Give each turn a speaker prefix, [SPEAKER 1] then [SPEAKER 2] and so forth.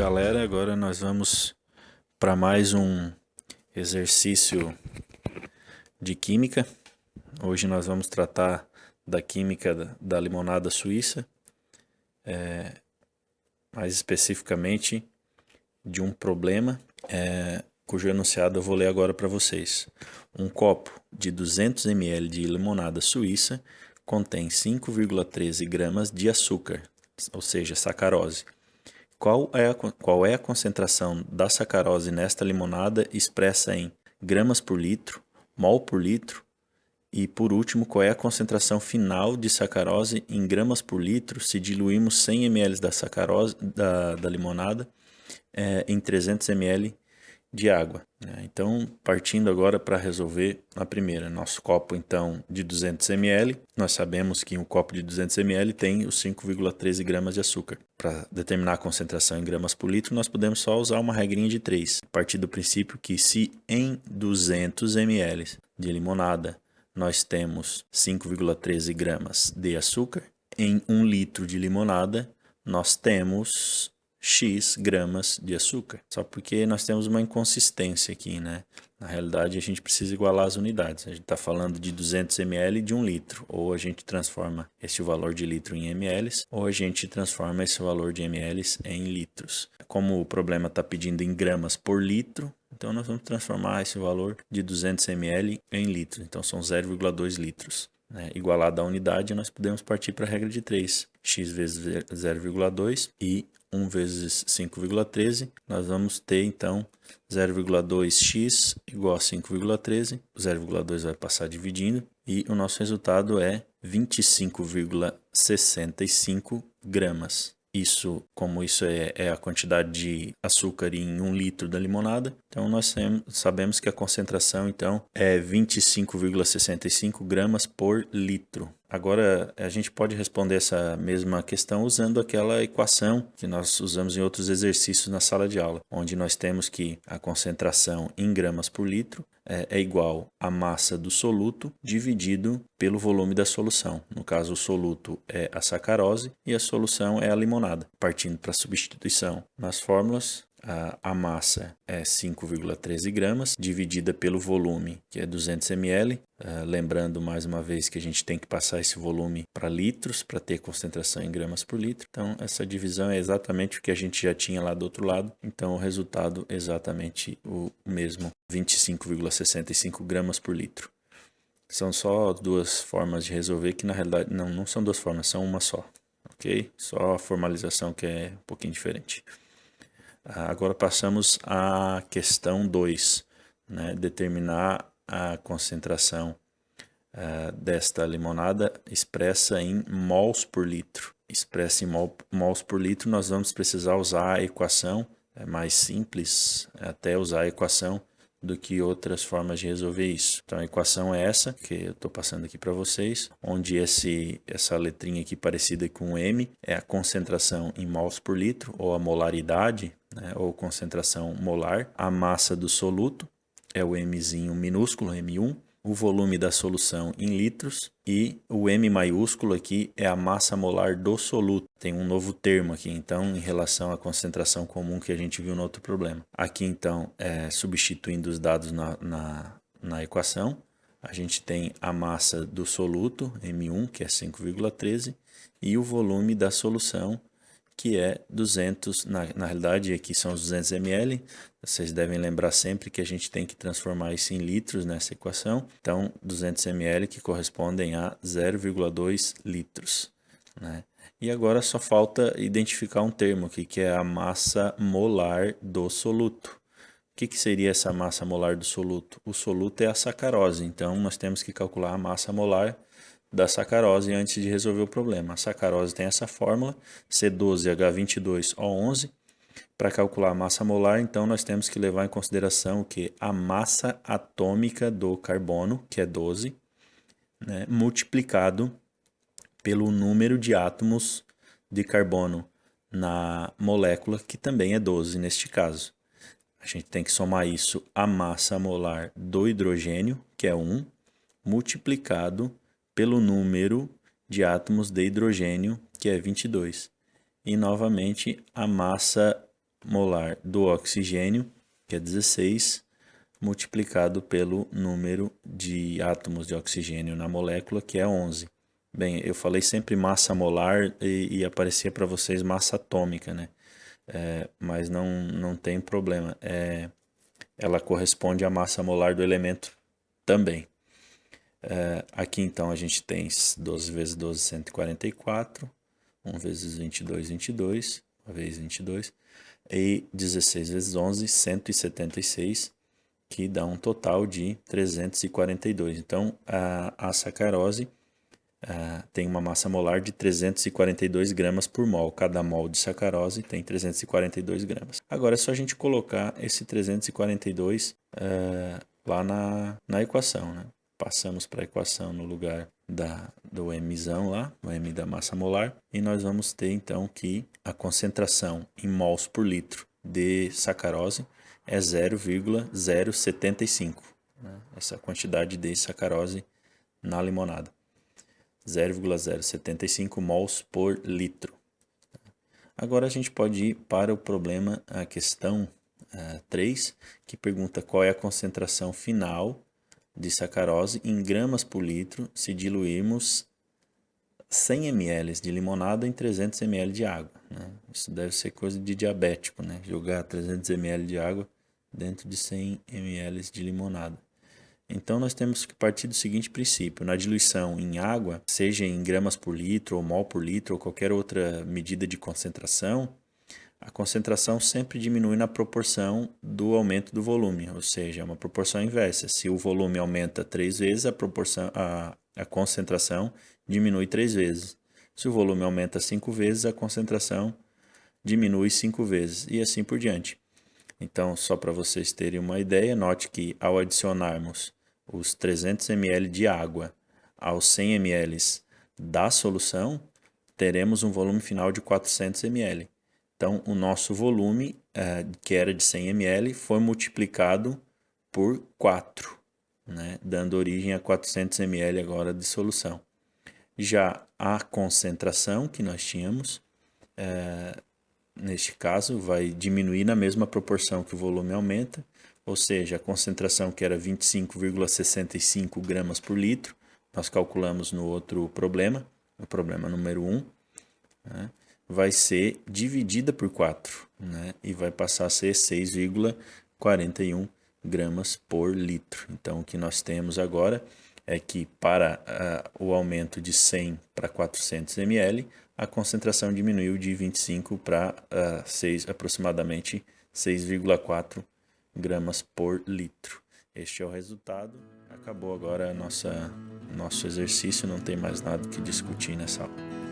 [SPEAKER 1] galera, agora nós vamos para mais um exercício de química. Hoje nós vamos tratar da química da limonada suíça, mais especificamente de um problema cujo enunciado eu vou ler agora para vocês. Um copo de 200 ml de limonada suíça contém 5,13 gramas de açúcar, ou seja, sacarose. Qual é a concentração da sacarose nesta limonada expressa em gramas por litro, mol por litro? E, por último, qual é a concentração final de sacarose em gramas por litro se diluirmos 100 ml da sacarose da limonada em 300 ml de água? Então, partindo agora para resolver a primeira. Nosso copo, então, de 200 ml, nós sabemos que um copo de 200 ml tem os 5,13 gramas de açúcar. Para determinar a concentração em gramas por litro, nós podemos só usar uma regrinha de 3. A partir do princípio que se em 200 ml de limonada nós temos 5,13 gramas de açúcar, em 1 litro de limonada nós temos X gramas de açúcar. Só porque nós temos uma inconsistência aqui, né? Na realidade, a gente precisa igualar as unidades. A gente está falando de 200 ml de 1 litro. Ou a gente transforma esse valor de litro em ml, ou a gente transforma esse valor de ml em litros. Como o problema está pedindo em gramas por litro, então nós vamos transformar esse valor de 200 ml em litros. Então são 0,2 litros. Igualado à unidade, nós podemos partir para a regra de 3. X vezes 0,2 e 1 vezes 5,13. Nós vamos ter, então, 0,2x igual a 5,13. O 0,2 vai passar dividindo. E o nosso resultado é 25,65 gramas. Como isso é a quantidade de açúcar em 1 litro da limonada, então nós sabemos que a concentração então é 25,65 gramas por litro. Agora, a gente pode responder essa mesma questão usando aquela equação que nós usamos em outros exercícios na sala de aula, onde nós temos que a concentração em gramas por litro é igual à massa do soluto dividido pelo volume da solução. No caso, o soluto é a sacarose e a solução é a limonada. Partindo para a substituição nas fórmulas, a massa é 5,13 gramas, dividida pelo volume, que é 200 ml. Lembrando mais uma vez que a gente tem que passar esse volume para litros, para ter concentração em gramas por litro. Então, essa divisão é exatamente o que a gente já tinha lá do outro lado. Então, o resultado é exatamente o mesmo, 25,65 gramas por litro. São só duas formas de resolver, que na realidade não são duas formas, são uma só. Ok? Só a formalização que é um pouquinho diferente. Agora passamos à questão 2, né? Determinar a concentração desta limonada expressa em mols por litro. Expressa em mols por litro, nós vamos precisar usar a equação, é mais simples até usar a equação do que outras formas de resolver isso. Então a equação é essa, que eu estou passando aqui para vocês, onde essa letrinha aqui parecida com M é a concentração em mols por litro, ou a molaridade, né, ou concentração molar. A massa do soluto é o Mzinho minúsculo, M1. O volume da solução em litros e o M maiúsculo aqui é a massa molar do soluto. Tem um novo termo aqui, então, em relação à concentração comum que a gente viu no outro problema. Aqui, então, substituindo os dados na equação, a gente tem a massa do soluto, M1, que é 5,13, e o volume da solução, que é 200, na realidade aqui são os 200 ml, vocês devem lembrar sempre que a gente tem que transformar isso em litros nessa equação, então 200 ml que correspondem a 0,2 litros, né? E agora só falta identificar um termo aqui, que é a massa molar do soluto. O que seria essa massa molar do soluto? O soluto é a sacarose, então nós temos que calcular a massa molar da sacarose antes de resolver o problema. A sacarose tem essa fórmula, C12H22O11. Para calcular a massa molar, então, nós temos que levar em consideração o que? A massa atômica do carbono, que é 12, né, multiplicado pelo número de átomos de carbono na molécula, que também é 12 neste caso. A gente tem que somar isso à massa molar do hidrogênio, que é 1, multiplicado pelo número de átomos de hidrogênio, que é 22. E, novamente, a massa molar do oxigênio, que é 16, multiplicado pelo número de átomos de oxigênio na molécula, que é 11. Bem, eu falei sempre massa molar e aparecia para vocês massa atômica, né? Mas não tem problema. Ela corresponde à massa molar do elemento também. Aqui então a gente tem 12 vezes 12, 144. 1 vezes 22, 22. 1 vezes 22. E 16 vezes 11, 176. Que dá um total de 342. Então, a sacarose tem uma massa molar de 342 gramas por mol. Cada mol de sacarose tem 342 gramas. Agora é só a gente colocar esse 342 lá na equação, né? Passamos para a equação no lugar do Mzão lá, o M da massa molar, e nós vamos ter então que a concentração em mols por litro de sacarose é 0,075, né? Essa quantidade de sacarose na limonada. 0,075 mols por litro. Agora a gente pode ir para o problema, a questão 3, que pergunta qual é a concentração final de sacarose em gramas por litro se diluirmos 100 ml de limonada em 300 ml de água, né? Isso deve ser coisa de diabético, né? Jogar 300 ml de água dentro de 100 ml de limonada. Então, nós temos que partir do seguinte princípio: na diluição em água, seja em gramas por litro, ou mol por litro, ou qualquer outra medida de concentração, a concentração sempre diminui na proporção do aumento do volume, ou seja, é uma proporção inversa. Se o volume aumenta 3 vezes, a concentração diminui 3 vezes. Se o volume aumenta 5 vezes, a concentração diminui 5 vezes, e assim por diante. Então, só para vocês terem uma ideia, note que ao adicionarmos os 300 ml de água aos 100 ml da solução, teremos um volume final de 400 ml. Então, o nosso volume, que era de 100 ml, foi multiplicado por 4, né, dando origem a 400 ml agora de solução. Já a concentração que nós tínhamos, neste caso, vai diminuir na mesma proporção que o volume aumenta, ou seja, a concentração que era 25,65 gramas por litro, nós calculamos no outro problema, o problema número 1, né, vai ser dividida por 4, né, e vai passar a ser 6,41 gramas por litro. Então, o que nós temos agora é que para o aumento de 100 para 400 ml, a concentração diminuiu de 25 para aproximadamente 6,4 gramas por litro. Este é o resultado. Acabou agora nosso exercício, não tem mais nada que discutir nessa aula.